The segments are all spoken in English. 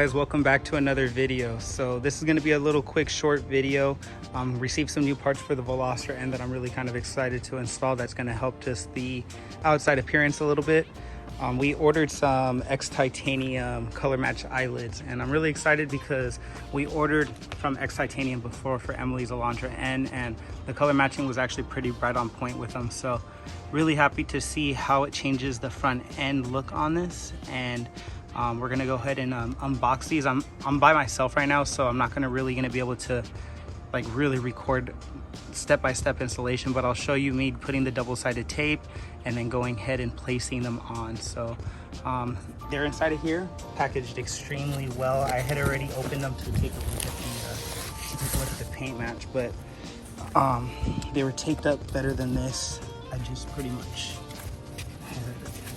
guys, welcome back to another video. So this is going to be a little quick short video. Received some new parts for the Veloster N that I'm really kind of excited to install. That's going to help just the outside appearance a little bit. We ordered some X Titanium color match eyelids, and I'm really excited because we ordered from X Titanium before for Emily's Veloster N, and the color matching was actually pretty right on point with them. So really happy to see how it changes the front end look on this. And we're gonna go ahead and unbox these. I'm by myself right now, so I'm not really gonna be able to like really record step-by-step installation, but I'll show you me putting the double-sided tape and then going ahead and placing them on. So they're inside of here, packaged extremely well. I had already opened them to take a look at the paint match, but they were taped up better than this. I just pretty much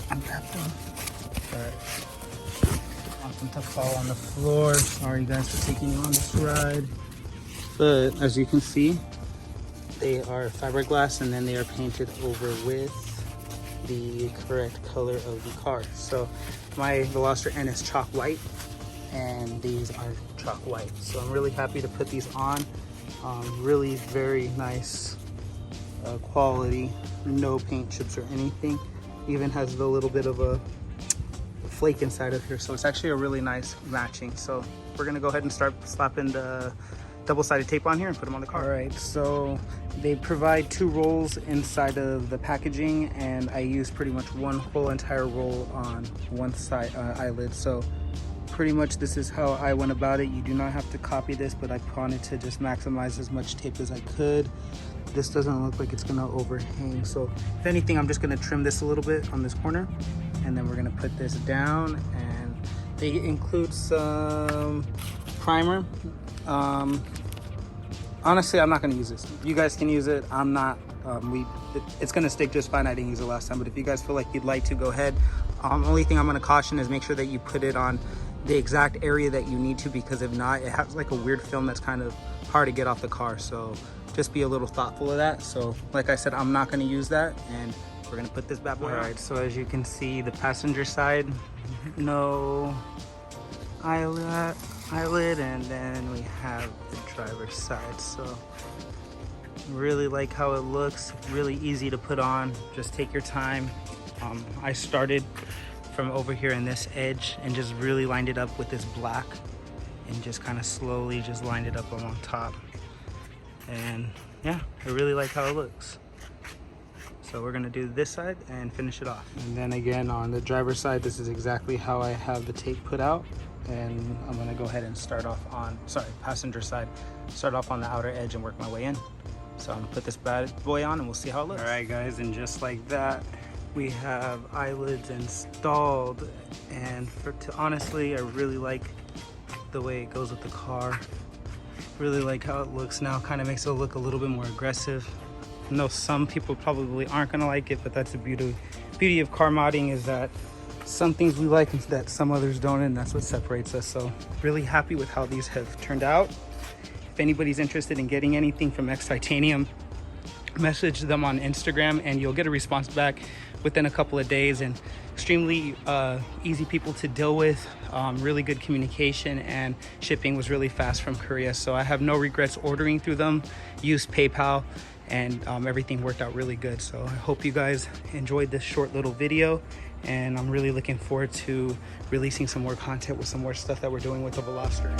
unwrapped them, but I want them to fall on the floor. Sorry guys for taking you on this ride, but as you can see, they are fiberglass and then they are painted over with the correct color of the car. So my Veloster N is chalk white and these are chalk white. So I'm really happy to put these on. Really very nice quality, no paint chips or anything. Even has the little bit of a flake inside of here, so it's actually a really nice matching. So we're gonna go ahead and start slapping the double-sided tape on here and put them on the car. All right, so they provide 2 rolls inside of the packaging, and I used pretty much one whole entire roll on one side eyelid. So pretty much this is how I went about it. You do not have to copy this, but I wanted to just maximize as much tape as I could. This doesn't look like it's gonna overhang, so if anything, I'm just gonna trim this a little bit on this corner, and then we're gonna put this down. And they include some primer. Honestly, I'm not gonna use this. You guys can use it. I'm not. It's gonna stick just fine. I didn't use it last time, but if you guys feel like you'd like to, go ahead. Only thing I'm gonna caution is make sure that you put it on the exact area that you need to, because if not, it has like a weird film that's kind of hard to get off the car. So just be a little thoughtful of that. So like I said, I'm not gonna use that, and we're gonna put this bad boy on. All right, so as you can see, the passenger side, no eyelid, and then we have the driver's side. So really like how it looks, really easy to put on. Just take your time. I started from over here in this edge and just really lined it up with this black, and just kind of slowly just lined it up along top. And yeah, I really like how it looks. So we're gonna do this side and finish it off. And then again, on the driver's side, this is exactly how I have the tape put out. And I'm gonna go ahead and start off on, passenger side, start off on the outer edge and work my way in. So I'm gonna put this bad boy on and we'll see how it looks. All right guys, and just like that, we have eyelids installed. And honestly, I really like the way it goes with the car. Really like how it looks now. Kind of makes it look a little bit more aggressive. I know some people probably aren't gonna like it, but that's the beauty of car modding, is that some things we like and that some others don't, and that's what separates us. So really happy with how these have turned out. If anybody's interested in getting anything from X Titanium, message them on Instagram and you'll get a response back within a couple of days. And extremely easy people to deal with, really good communication, and shipping was really fast from Korea. So I have no regrets ordering through them. Used PayPal, and everything worked out really good. So I hope you guys enjoyed this short little video, and I'm really looking forward to releasing some more content with some more stuff that we're doing with the Veloster.